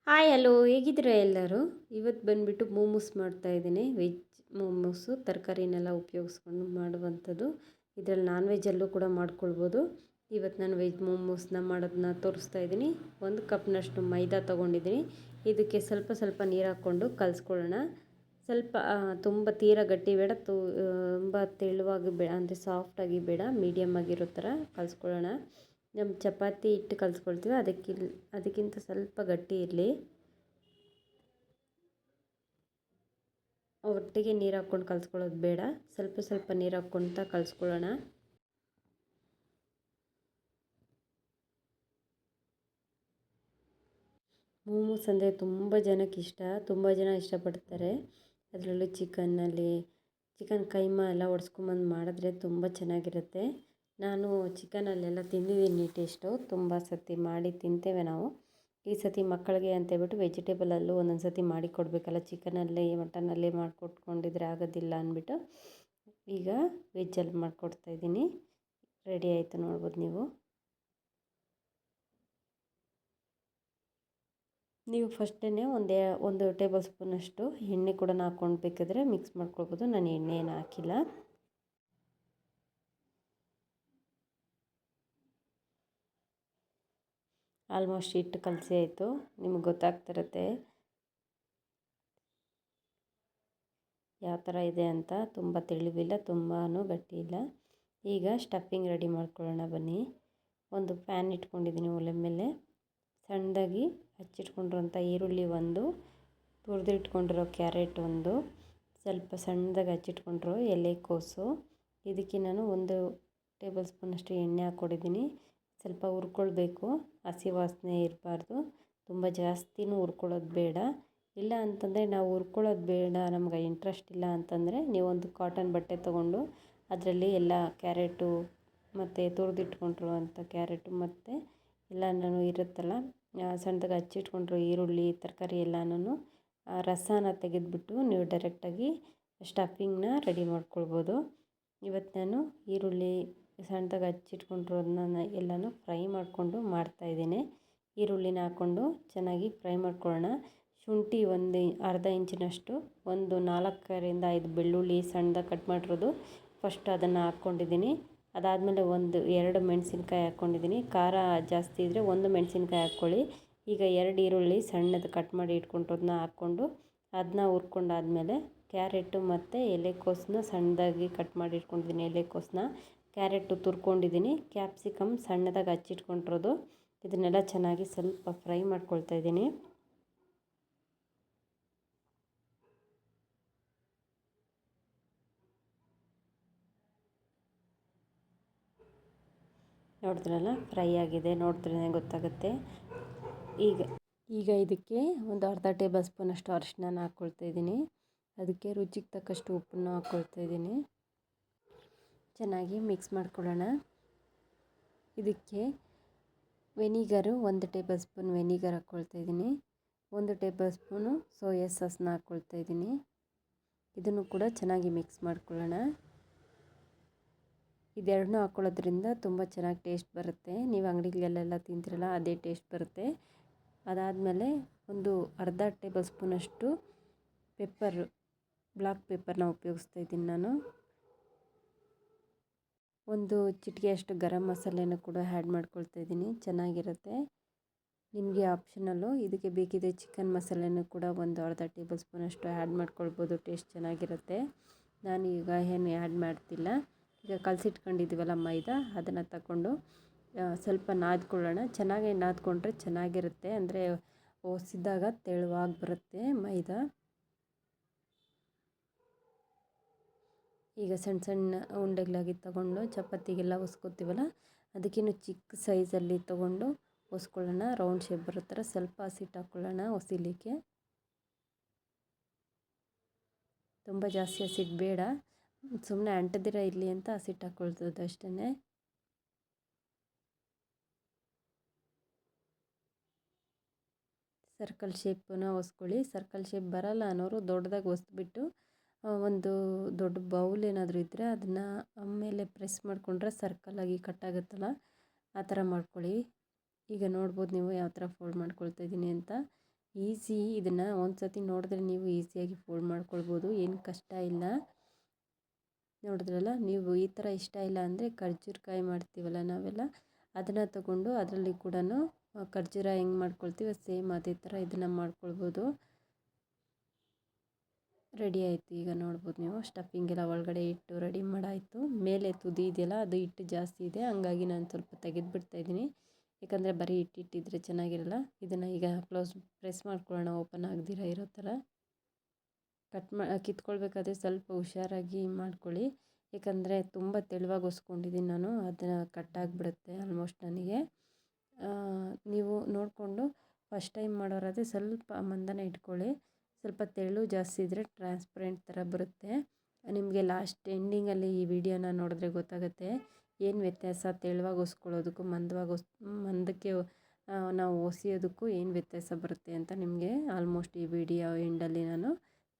Hi hello ಹೇಗಿದ್ದೀರಾ ಎಲ್ಲರೂ. ಇವತ್ತು ಬಂದುಬಿಟ್ಟು ಮೋಮೋಸ್ ಮಾಡ್ತಾಯಿದ್ದೀನಿ. ವೆಜ್ ಮೋಮೋಸು ತರಕಾರಿನೆಲ್ಲ ಉಪಯೋಗಿಸ್ಕೊಂಡು ಮಾಡುವಂಥದ್ದು. ಇದರಲ್ಲಿ ನಾನ್ ವೆಜ್ಜಲ್ಲೂ ಕೂಡ ಮಾಡ್ಕೊಳ್ಬೋದು. ಇವತ್ತು ನಾನು ವೆಜ್ ಮೋಮೋಸ್ನ ಮಾಡೋದನ್ನ ತೋರಿಸ್ತಾ ಇದ್ದೀನಿ. 1 ಕಪ್ನಷ್ಟು ಮೈದಾ ತೊಗೊಂಡಿದ್ದೀನಿ. ಇದಕ್ಕೆ ಸ್ವಲ್ಪ ಸ್ವಲ್ಪ ನೀರು ಹಾಕ್ಕೊಂಡು ಕಲಿಸ್ಕೊಳ್ಳೋಣ. ಸ್ವಲ್ಪ ತುಂಬ ತೀರಾ ಗಟ್ಟಿ ಬೇಡ, ತುಂಬ ತೆಳುವಾಗಿ ಬೇಡ, ಅಂದರೆ ಸಾಫ್ಟಾಗಿ ಬೇಡ, ಮೀಡಿಯಮ್ ಆಗಿರೋ ಥರ ಕಲಿಸ್ಕೊಳ್ಳೋಣ. ನಮ್ಮ ಚಪಾತಿ ಹಿಟ್ಟು ಕಲಿಸ್ಕೊಳ್ತೀವಿ, ಅದಕ್ಕಿಂತ ಸ್ವಲ್ಪ ಗಟ್ಟಿ ಇರಲಿ. ಒಟ್ಟಿಗೆ ನೀರು ಹಾಕ್ಕೊಂಡು ಕಲಿಸ್ಕೊಳ್ಳೋದು ಬೇಡ, ಸ್ವಲ್ಪ ಸ್ವಲ್ಪ ನೀರು ಹಾಕ್ಕೊಳ್ತಾ ಕಲಿಸ್ಕೊಳ್ಳೋಣ. ಮೋಮೋಸ್ ಅಂದರೆ ತುಂಬ ಜನಕ್ಕೆ ಇಷ್ಟ, ತುಂಬ ಜನ ಇಷ್ಟಪಡ್ತಾರೆ. ಅದರಲ್ಲೂ ಚಿಕನ್ ಕೈಮಾ ಎಲ್ಲ ಒಡ್ಸ್ಕೊಂಬಂದು ಮಾಡಿದ್ರೆ ತುಂಬ ಚೆನ್ನಾಗಿರುತ್ತೆ. ನಾನು ಚಿಕನಲ್ಲೆಲ್ಲ ತಿಂದಿದ್ದೀನಿ ಟೇಸ್ಟು, ತುಂಬ ಸತಿ ಮಾಡಿ ತಿಂತೇವೆ ನಾವು. ಈ ಸತಿ ಮಕ್ಕಳಿಗೆ ಅಂತೇಳ್ಬಿಟ್ಟು ವೆಜಿಟೇಬಲಲ್ಲೂ ಒಂದೊಂದು ಸತಿ ಮಾಡಿ ಕೊಡಬೇಕಲ್ಲ, ಚಿಕನಲ್ಲಿ ಮಟನಲ್ಲಿ ಮಾಡಿಕೊಟ್ಕೊಂಡಿದ್ರೆ ಆಗೋದಿಲ್ಲ ಅಂದ್ಬಿಟ್ಟು ಈಗ ವೆಜ್ಜಲ್ಲಿ ಮಾಡಿಕೊಡ್ತಾಯಿದ್ದೀನಿ. ರೆಡಿ ಆಯಿತು ನೋಡ್ಬೋದು ನೀವು ಫಸ್ಟೇ ಒಂದು ಟೇಬಲ್ ಸ್ಪೂನಷ್ಟು ಎಣ್ಣೆ ಕೂಡ ಹಾಕ್ಕೊಂಡು ಬೇಕಾದರೆ ಮಿಕ್ಸ್ ಮಾಡ್ಕೊಳ್ಬೋದು. ನಾನು ಎಣ್ಣೆ ಏನು ಹಾಕಿಲ್ಲ. ಆಲ್ಮೋಸ್ಟ್ ಹಿಟ್ಟು ಕಲಸಿ ಆಯಿತು, ನಿಮಗೆ ಗೊತ್ತಾಗ್ತಿರುತ್ತೆ ಯಾವ ಥರ ಇದೆ ಅಂತ. ತುಂಬ ತಿಳಿವಿಲ್ಲ, ತುಂಬಾ ಗಟ್ಟಿ ಇಲ್ಲ. ಈಗ ಸ್ಟಫಿಂಗ್ ರೆಡಿ ಮಾಡ್ಕೊಳ್ಳೋಣ ಬನ್ನಿ. ಒಂದು ಪ್ಯಾನ್ ಇಟ್ಕೊಂಡಿದ್ದೀನಿ ಒಲೆ ಮೇಲೆ. ಸಣ್ಣದಾಗಿ ಹಚ್ಚಿಟ್ಕೊಂಡಿರೋಂಥ ಈರುಳ್ಳಿ ಒಂದು, ತುರಿದಿಟ್ಕೊಂಡಿರೋ ಕ್ಯಾರೆಟ್ ಒಂದು, ಸ್ವಲ್ಪ ಸಣ್ಣದಾಗಿ ಹಚ್ಚಿಟ್ಕೊಂಡಿರೋ ಎಲೆಕೋಸು. ಇದಕ್ಕೆ ನಾನು 1 ಟೇಬಲ್ ಸ್ಪೂನಷ್ಟು ಎಣ್ಣೆ ಹಾಕ್ಕೊಂಡಿದ್ದೀನಿ. ಸ್ವಲ್ಪ ಹುರ್ಕೊಳ್ಬೇಕು, ಹಸಿ ವಾಸನೆ ಇರಬಾರ್ದು, ತುಂಬ ಜಾಸ್ತಿನೂ ಹುರ್ಕೊಳ್ಳೋದು ಬೇಡ. ಇಲ್ಲ ಅಂತಂದರೆ ನಾವು ಹುರ್ಕೊಳ್ಳೋದು ಬೇಡ, ನಮ್ಗೆ ಇಂಟ್ರೆಸ್ಟ್ ಇಲ್ಲ ಅಂತಂದರೆ ನೀವೊಂದು ಕಾಟನ್ ಬಟ್ಟೆ ತೊಗೊಂಡು ಅದರಲ್ಲಿ ಎಲ್ಲ ಕ್ಯಾರೆಟು ಮತ್ತು ತುರಿದಿಟ್ಕೊಂಡಿರುವಂಥ ಕ್ಯಾರೆಟು ಮತ್ತು ಎಲ್ಲನೂ ಇರುತ್ತಲ್ಲ, ಸಣ್ಣದಾಗಿ ಹಚ್ಚಿಟ್ಕೊಂಡಿರೋ ಈರುಳ್ಳಿ ತರಕಾರಿ ಎಲ್ಲನೂ ರಸನ ತೆಗೆದುಬಿಟ್ಟು ನೀವು ಡೈರೆಕ್ಟಾಗಿ ಸ್ಟಫಿಂಗ್ನ ರೆಡಿ ಮಾಡ್ಕೊಳ್ಬೋದು. ಇವತ್ತು ನಾನು ಈರುಳ್ಳಿ ಸಣ್ಣದಾಗಿ ಹಚ್ಚಿಟ್ಕೊಂಡಿರೋದನ್ನ ಎಲ್ಲನೂ ಫ್ರೈ ಮಾಡಿಕೊಂಡು ಮಾಡ್ತಾಯಿದ್ದೀನಿ. ಈರುಳ್ಳಿನ ಹಾಕ್ಕೊಂಡು ಚೆನ್ನಾಗಿ ಫ್ರೈ ಮಾಡ್ಕೊಳ್ಳೋಣ. ಶುಂಠಿ ಒಂದು ಅರ್ಧ ಇಂಚಿನಷ್ಟು, ಒಂದು 4ರಿಂದ 5 ಬೆಳ್ಳುಳ್ಳಿ ಸಣ್ಣದಾಗಿ ಕಟ್ ಮಾಡಿರೋದು ಫಸ್ಟ್ ಅದನ್ನು ಹಾಕ್ಕೊಂಡಿದ್ದೀನಿ. ಅದಾದಮೇಲೆ 2 ಮೆಣಸಿನ್ಕಾಯಿ ಹಾಕ್ಕೊಂಡಿದ್ದೀನಿ. ಖಾರ ಜಾಸ್ತಿ ಇದ್ದರೆ 1 ಮೆಣಸಿನ್ಕಾಯಿ ಹಾಕ್ಕೊಳ್ಳಿ. ಈಗ 2 ಈರುಳ್ಳಿ ಸಣ್ಣದು ಕಟ್ ಮಾಡಿ ಇಟ್ಕೊಂಡಿರೋದನ್ನ ಹಾಕ್ಕೊಂಡು ಅದನ್ನ ಹುರ್ಕೊಂಡಾದ್ಮೇಲೆ ಕ್ಯಾರೆಟು ಮತ್ತು ಎಲೆಕೋಸನ್ನ ಸಣ್ಣದಾಗಿ ಕಟ್ ಮಾಡಿ ಇಟ್ಕೊಂಡಿದ್ದೀನಿ. ಎಲೆಕೋಸನ್ನ, ಕ್ಯಾರೆಟು ತುರ್ಕೊಂಡಿದ್ದೀನಿ, ಕ್ಯಾಪ್ಸಿಕಮ್ ಸಣ್ಣದಾಗಿ ಹಚ್ಚಿಟ್ಕೊಂಡಿರೋದು, ಇದನ್ನೆಲ್ಲ ಚೆನ್ನಾಗಿ ಸ್ವಲ್ಪ ಫ್ರೈ ಮಾಡ್ಕೊಳ್ತಾ ಇದ್ದೀನಿ. ನೋಡಿದ್ರಲ್ಲ ಫ್ರೈ ಆಗಿದೆ, ನೋಡಿದ್ರೇ ಗೊತ್ತಾಗುತ್ತೆ. ಈಗ ಇದಕ್ಕೆ ಒಂದು ಅರ್ಧ ಟೇಬಲ್ ಸ್ಪೂನಷ್ಟು ಅರಿಶಿನ ಹಾಕ್ಕೊಳ್ತಾ ಇದ್ದೀನಿ. ಅದಕ್ಕೆ ರುಚಿಗೆ ತಕ್ಕಷ್ಟು ಉಪ್ಪನ್ನು ಹಾಕ್ಕೊಳ್ತಾ ಇದ್ದೀನಿ. ಚೆನ್ನಾಗಿ ಮಿಕ್ಸ್ ಮಾಡ್ಕೊಳ್ಳೋಣ. ಇದಕ್ಕೆ ವೆನಿಗರು 1 ಟೇಬಲ್ ಸ್ಪೂನ್ ವೆನಿಗರ್ ಹಾಕ್ಕೊಳ್ತಾ ಇದ್ದೀನಿ. 1 ಟೇಬಲ್ ಸ್ಪೂನು ಸೋಯಾ ಸಾಸ್ನ ಹಾಕ್ಕೊಳ್ತಾ ಇದ್ದೀನಿ. ಇದನ್ನು ಕೂಡ ಚೆನ್ನಾಗಿ ಮಿಕ್ಸ್ ಮಾಡ್ಕೊಳ್ಳೋಣ. ಇದೆರಡನ್ನೂ ಹಾಕ್ಕೊಳ್ಳೋದ್ರಿಂದ ತುಂಬ ಚೆನ್ನಾಗಿ ಟೇಸ್ಟ್ ಬರುತ್ತೆ. ನೀವು ಅಂಗಡಿಗಳಲ್ಲೆಲ್ಲ ತಿಂತಿರಲ್ಲ ಅದೇ ಟೇಸ್ಟ್ ಬರುತ್ತೆ. ಅದಾದಮೇಲೆ ಒಂದು ಅರ್ಧ ಟೇಬಲ್ ಸ್ಪೂನಷ್ಟು ಬ್ಲ್ಯಾಕ್ ಪೆಪ್ಪರ್ನ ಉಪಯೋಗಿಸ್ತಾ ಇದ್ದೀನಿ ನಾನು. ಒಂದು ಚಿಟಿಕೆಯಷ್ಟು ಗರಂ ಮಸಾಲೆನೂ ಕೂಡ ಆ್ಯಡ್ ಮಾಡ್ಕೊಳ್ತಾ ಇದ್ದೀನಿ, ಚೆನ್ನಾಗಿರುತ್ತೆ. ನಿಮಗೆ ಆಪ್ಷನಲ್ಲು, ಇದಕ್ಕೆ ಬೇಕಿದೆ ಚಿಕನ್ ಮಸಾಲೆನೂ ಕೂಡ ಒಂದು ಅರ್ಧ ಟೇಬಲ್ ಸ್ಪೂನಷ್ಟು ಆ್ಯಡ್ ಮಾಡ್ಕೊಳ್ಬೋದು, ಟೇಸ್ಟ್ ಚೆನ್ನಾಗಿರುತ್ತೆ. ನಾನು ಈಗ ಏನು ಆ್ಯಡ್ ಮಾಡ್ತಿಲ್ಲ. ಈಗ ಕಲಸಿಟ್ಕೊಂಡಿದ್ದೀವಲ್ಲ ಮೈದಾ, ಅದನ್ನು ತಗೊಂಡು ಸ್ವಲ್ಪ ನಾದ್ಕೊಳ್ಳೋಣ. ಚೆನ್ನಾಗಿ ನಾದ್ಕೊಂಡ್ರೆ ಚೆನ್ನಾಗಿರುತ್ತೆ, ಅಂದರೆ ಒಸಿದಾಗ ತೆಳುವಾಗಿ ಬರುತ್ತೆ ಮೈದಾ. ಈಗ ಸಣ್ಣ ಸಣ್ಣ ಉಂಡೆಗಳಾಗಿ ತಗೊಂಡು ಚಪಾತಿಗೆಲ್ಲ ಒಸ್ಕೊತೀವಲ್ಲ, ಅದಕ್ಕಿಂತ ಚಿಕ್ಕ ಸೈಜಲ್ಲಿ ತೊಗೊಂಡು ಒಸ್ಕೊಳ್ಳೋಣ. ರೌಂಡ್ ಶೇಪ್ ಬರೋ ಥರ ಸ್ವಲ್ಪ ಹಸಿಟ್ಟು ಹಾಕ್ಕೊಳ್ಳೋಣ ಒಸಿಲಿಕ್ಕೆ. ತುಂಬ ಜಾಸ್ತಿ ಹಸಿಟ್ಟು ಬೇಡ, ಸುಮ್ಮನೆ ಅಂಟದಿರ ಇರಲಿ ಅಂತ ಹಸಿಟ್ಟು ಹಾಕ್ಕೊಳ್ತದ್ದು ಅಷ್ಟೇ. ಸರ್ಕಲ್ ಶೇಪನ್ನ ಒಸ್ಕೊಳ್ಳಿ. ಸರ್ಕಲ್ ಶೇಪ್ ಬರಲ್ಲ ಅನ್ನೋರು ದೊಡ್ಡದಾಗಿ ಒಸ್ಬಿಟ್ಟು ಒಂದು ದೊಡ್ಡ ಬೌಲ್ ಏನಾದರೂ ಇದ್ದರೆ ಅದನ್ನು ಆಮೇಲೆ ಪ್ರೆಸ್ ಮಾಡಿಕೊಂಡ್ರೆ ಸರ್ಕಲಾಗಿ ಕಟ್ಟಾಗುತ್ತಲ್ಲ, ಆ ಥರ ಮಾಡ್ಕೊಳ್ಳಿ. ಈಗ ನೋಡ್ಬೋದು ನೀವು ಯಾವ ಥರ ಫೋಲ್ಡ್ ಮಾಡ್ಕೊಳ್ತಾ ಇದ್ದೀನಿ ಅಂತ. ಈಸಿ. ಇದನ್ನು ಒಂದು ಸತಿ ನೋಡಿದ್ರೆ ನೀವು ಈಸಿಯಾಗಿ ಫೋಲ್ಡ್ ಮಾಡ್ಕೊಳ್ಬೋದು, ಏನು ಕಷ್ಟ ಇಲ್ಲ. ನೋಡಿದ್ರಲ್ಲ, ನೀವು ಈ ಥರ ಇಷ್ಟ ಇಲ್ಲ ಅಂದರೆ ಖರ್ಜೂರಕಾಯಿ ಮಾಡ್ತೀವಲ್ಲ ನಾವೆಲ್ಲ, ಅದನ್ನು ತಗೊಂಡು ಅದರಲ್ಲಿ ಕೂಡ ಖರ್ಜೂರ ಹೆಂಗೆ ಮಾಡ್ಕೊಳ್ತೀವಿ ಸೇಮ್ ಅದೇ ಥರ ಇದನ್ನು ಮಾಡ್ಕೊಳ್ಬೋದು. ರೆಡಿ ಆಯಿತು. ಈಗ ನೋಡ್ಬೋದು ನೀವು ಸ್ಟಫಿಂಗ್ ಎಲ್ಲ ಒಳಗಡೆ ಇಟ್ಟು ರೆಡಿ ಮಾಡಾಯಿತು. ಮೇಲೆ ತುದಿ ಇದೆಯಲ್ಲ ಅದು ಹಿಟ್ಟು ಜಾಸ್ತಿ ಇದೆ, ಹಂಗಾಗಿ ನಾನು ಸ್ವಲ್ಪ ತೆಗೆದುಬಿಡ್ತಾಯಿದ್ದೀನಿ. ಯಾಕಂದರೆ ಬರೀ ಇಟ್ಟಿದ್ರೆ ಚೆನ್ನಾಗಿರಲ್ಲ. ಇದನ್ನು ಈಗ ಪ್ರೆಸ್ ಮಾಡ್ಕೊಳ್ಳೋಣ, ಓಪನ್ ಆಗದಿರ ಇರೋ ಥರ. ಕಿತ್ಕೊಳ್ಬೇಕಾದ್ರೆ ಸ್ವಲ್ಪ ಹುಷಾರಾಗಿ ಮಾಡ್ಕೊಳ್ಳಿ, ಯಾಕಂದರೆ ತುಂಬ ತೆಳುವಾಗಿ ಹೊಸ್ಕೊಂಡಿದ್ದೀನಿ ನಾನು, ಅದನ್ನು ಕಟ್ಟಾಗಿಬಿಡುತ್ತೆ ಆಲ್ಮೋಸ್ಟ್ ನನಗೆ. ನೀವು ನೋಡಿಕೊಂಡು ಫಸ್ಟ್ ಟೈಮ್ ಮಾಡೋರಾದರೆ ಸ್ವಲ್ಪ ಮಂದನೆ ಇಟ್ಕೊಳ್ಳಿ. ಸ್ವಲ್ಪ ತೆಳು ಜಾಸ್ತಿ ಇದ್ದರೆ ಟ್ರಾನ್ಸ್ಪರೆಂಟ್ ಥರ ಬರುತ್ತೆ. ನಿಮಗೆ ಲಾಸ್ಟ್ ಎಂಡಿಂಗಲ್ಲಿ ಈ ವಿಡಿಯೋನ ನೋಡಿದ್ರೆ ಗೊತ್ತಾಗುತ್ತೆ ಏನು ವ್ಯತ್ಯಾಸ ತೆಳುವಾಗಿ ಹೊಸ್ಕೊಳ್ಳೋದಕ್ಕೂ ಮಂದಕ್ಕೆ ನಾವು ಹೊಸಿಯೋದಕ್ಕೂ ಏನು ವ್ಯತ್ಯಾಸ ಬರುತ್ತೆ ಅಂತ ನಿಮಗೆ ಆಲ್ಮೋಸ್ಟ್ ಈ ವಿಡಿಯೋ ಎಂಡಲ್ಲಿ ನಾನು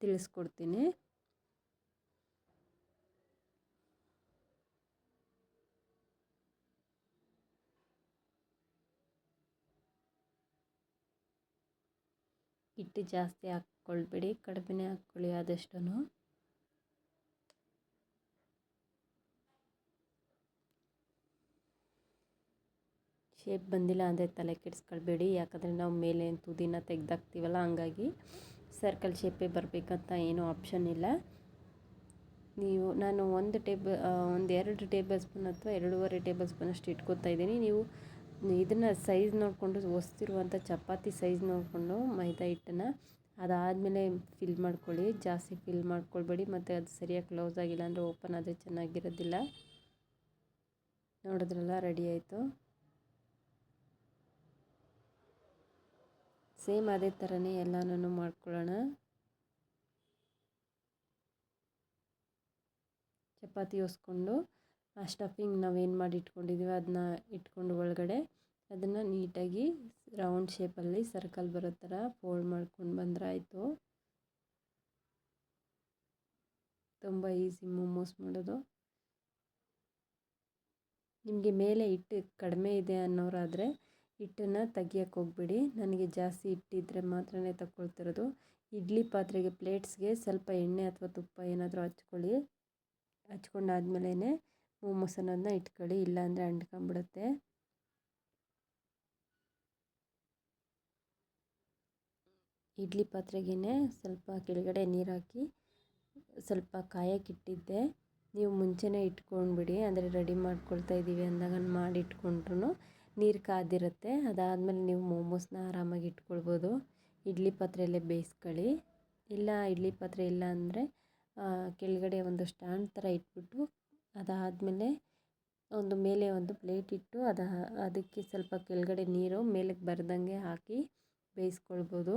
ತಿಳಿಸ್ಕೊಡ್ತೀನಿ. ಹಿಟ್ಟು ಜಾಸ್ತಿ ಹಾಕ್ಕೊಳ್ಬೇಡಿ, ಕಡಿಮೆ ಹಾಕ್ಕೊಳ್ಳಿ ಆದಷ್ಟು. ಶೇಪ್ ಬಂದಿಲ್ಲ ಅಂದರೆ ತಲೆ ಕೆಡಿಸ್ಕೊಳ್ಬೇಡಿ, ಯಾಕಂದರೆ ನಾವು ಮೇಲೆ ತುದಿನ ತೆಗೆದಾಕ್ತೀವಲ್ಲ, ಹಂಗಾಗಿ ಸರ್ಕಲ್ ಶೇಪೇ ಬರಬೇಕಂತ ಏನೂ ಆಪ್ಷನ್ ಇಲ್ಲ. ನಾನು 1 ಟೇಬಲ್ ಸ್ಪೂನ್ ಅಥವಾ 2.5 ಟೇಬಲ್ ಸ್ಪೂನ್ ಅಷ್ಟು ಇಟ್ಕೊತಾ ಇದ್ದೀನಿ. ನೀವು ಇದನ್ನು ಸೈಜ್ ನೋಡಿಕೊಂಡು, ಹೊಸ್ತಿರುವಂಥ ಚಪಾತಿ ಸೈಜ್ ನೋಡಿಕೊಂಡು ಮೈದಾ ಹಿಟ್ಟನ್ನು ಅದಾದಮೇಲೆ ಫಿಲ್ ಮಾಡ್ಕೊಳ್ಳಿ. ಜಾಸ್ತಿ ಫಿಲ್ ಮಾಡ್ಕೊಳ್ಬೇಡಿ, ಮತ್ತು ಅದು ಸರಿಯಾಗಿ ಕ್ಲೋಸ್ ಆಗಿಲ್ಲ ಅಂದರೆ ಓಪನ್ ಆದರೆ ಚೆನ್ನಾಗಿರೋದಿಲ್ಲ. ನೋಡಿದ್ರಲ್ಲ, ರೆಡಿ ಆಯಿತು. ಸೇಮ್ ಅದೇ ಥರನೇ ಎಲ್ಲನೂ ಮಾಡ್ಕೊಳ್ಳೋಣ. ಚಪಾತಿ ಹೊಸ್ಕೊಂಡು ಆ ಸ್ಟಫಿಂಗ್ ನಾವೇನು ಮಾಡಿ ಇಟ್ಕೊಂಡಿದ್ದೀವಿ ಅದನ್ನ ಇಟ್ಕೊಂಡು ಒಳಗಡೆ ಅದನ್ನು ನೀಟಾಗಿ ರೌಂಡ್ ಶೇಪಲ್ಲಿ ಸರ್ಕಲ್ ಬರೋ ಥರ ಫೋಲ್ಡ್ ಮಾಡ್ಕೊಂಡು ಬಂದರೆ ಆಯಿತು. ತುಂಬ ಈಸಿ ಮೋಮೋಸ್ ಮಾಡೋದು. ನಿಮಗೆ ಮೇಲೆ ಹಿಟ್ಟು ಕಡಿಮೆ ಇದೆ ಅನ್ನೋರಾದರೆ ಹಿಟ್ಟನ್ನು ತೆಗಿಯೋಕ್ಕೆ ಹೋಗ್ಬೇಡಿ. ನನಗೆ ಜಾಸ್ತಿ ಹಿಟ್ಟಿದ್ರೆ ಮಾತ್ರನೇ ತಗೊಳ್ತಿರೋದು. ಇಡ್ಲಿ ಪಾತ್ರೆಗೆ ಪ್ಲೇಟ್ಸ್ಗೆ ಸ್ವಲ್ಪ ಎಣ್ಣೆ ಅಥವಾ ತುಪ್ಪ ಏನಾದರೂ ಹಚ್ಕೊಳ್ಳಿ. ಹಚ್ಕೊಂಡಾದ್ಮೇಲೆ ಮೋಮೋಸ್ ಅನ್ನೋದನ್ನ ಇಟ್ಕೊಳ್ಳಿ, ಇಲ್ಲಾಂದರೆ ಅಂಟ್ಕೊಂಬಿಡುತ್ತೆ. ಇಡ್ಲಿ ಪಾತ್ರೆಗೇ ಸ್ವಲ್ಪ ಕೆಳಗಡೆ ನೀರು ಹಾಕಿ ಸ್ವಲ್ಪ ಕಾಯಕ್ಕಿಟ್ಟಿದ್ದೆ. ನೀವು ಮುಂಚೆನೇ ಇಟ್ಕೊಂಡ್ಬಿಡಿ, ಅಂದರೆ ರೆಡಿ ಮಾಡ್ಕೊಳ್ತಾ ಇದ್ದೀವಿ ಅಂದಾಗ ಮಾಡಿ ಇಟ್ಕೊಂಡ್ರು ನೀರು ಕಾದಿರುತ್ತೆ. ಅದಾದಮೇಲೆ ನೀವು ಮೋಮೋಸ್ನ ಆರಾಮಾಗಿ ಇಟ್ಕೊಳ್ಬೋದು. ಇಡ್ಲಿ ಪಾತ್ರೆಯಲ್ಲೇ ಬೇಯಿಸ್ಕೊಳ್ಳಿ. ಇಲ್ಲ ಇಡ್ಲಿ ಪಾತ್ರೆ ಇಲ್ಲ ಅಂದರೆ ಕೆಳಗಡೆ ಒಂದು ಸ್ಟ್ಯಾಂಡ್ ಥರ ಇಟ್ಬಿಟ್ಟು ಅದಾದಮೇಲೆ ಮೇಲೆ ಒಂದು ಪ್ಲೇಟ್ ಇಟ್ಟು ಅದಕ್ಕೆ ಸ್ವಲ್ಪ ಕೆಳಗಡೆ ನೀರು ಮೇಲಕ್ಕೆ ಬರ್ದಂಗೆ ಹಾಕಿ ಬೇಯಿಸ್ಕೊಳ್ಬೋದು.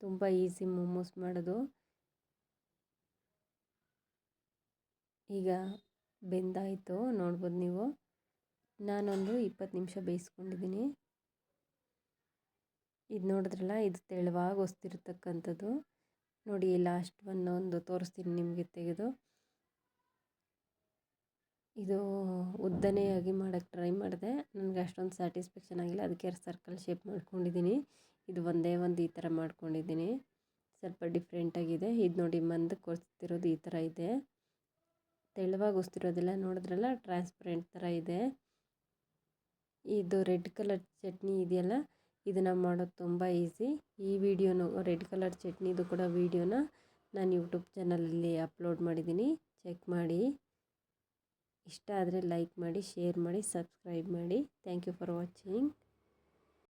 ತುಂಬ ಈಸಿ ಮೋಮೋಸ್ ಮಾಡೋದು. ಈಗ ಬೆಂದಾಯಿತು, ನೋಡ್ಬೋದು ನೀವು. ನಾನೊಂದು 20 ನಿಮಿಷ ಬೇಯಿಸ್ಕೊಂಡಿದ್ದೀನಿ. ಇದು ನೋಡಿದ್ರಲ್ಲ, ಇದು ತೆಳುವಾಗಿ ಹೊಸ್ತಿರ್ತಕ್ಕಂಥದ್ದು. ನೋಡಿ, ಲಾಸ್ಟ್ ಒಂದು ತೋರಿಸ್ತೀನಿ ನಿಮಗೆ ತೆಗೆದು. ಇದು ಉದ್ದನೆಯಾಗಿ ಮಾಡೋಕ್ಕೆ ಟ್ರೈ ಮಾಡಿದೆ, ನನಗೆ ಅಷ್ಟೊಂದು ಸ್ಯಾಟಿಸ್ಫ್ಯಾಕ್ಷನ್ ಆಗಿಲ್ಲ, ಅದಕ್ಕೆ ಸರ್ಕಲ್ ಶೇಪ್ ಮಾಡ್ಕೊಂಡಿದ್ದೀನಿ. ಇದು ಒಂದೇ ಈ ಥರ ಮಾಡ್ಕೊಂಡಿದ್ದೀನಿ, ಸ್ವಲ್ಪ ಡಿಫ್ರೆಂಟಾಗಿದೆ. ಇದು ನೋಡಿ, ಮಂದಕ್ಕೆ ಹೊಸ್ತಿರೋದು ಈ ಥರ ಇದೆ, ತೆಳುವಾಗಿ ಹೊಸ್ತಿರೋದಿಲ್ಲ. ನೋಡಿದ್ರಲ್ಲ, ಟ್ರಾನ್ಸ್ಪರೆಂಟ್ ಥರ ಇದೆ. ಇದು ರೆಡ್ ಕಲರ್ ಚಟ್ನಿ ಇದೆಯಲ್ಲ, ಇದನ್ನು ಮಾಡೋದು ತುಂಬ ಈಸಿ. ಈ ವಿಡಿಯೋನು ರೆಡ್ ಕಲರ್ ಚಟ್ನಿದು ಕೂಡ ವಿಡಿಯೋನ ನಾನು ಯೂಟ್ಯೂಬ್ ಚಾನಲಲ್ಲಿ ಅಪ್ಲೋಡ್ ಮಾಡಿದ್ದೀನಿ, ಚೆಕ್ ಮಾಡಿ. ಇಷ್ಟ ಆದರೆ ಲೈಕ್ ಮಾಡಿ, ಶೇರ್ ಮಾಡಿ, ಸಬ್ಸ್ಕ್ರೈಬ್ ಮಾಡಿ. Thank you for watching.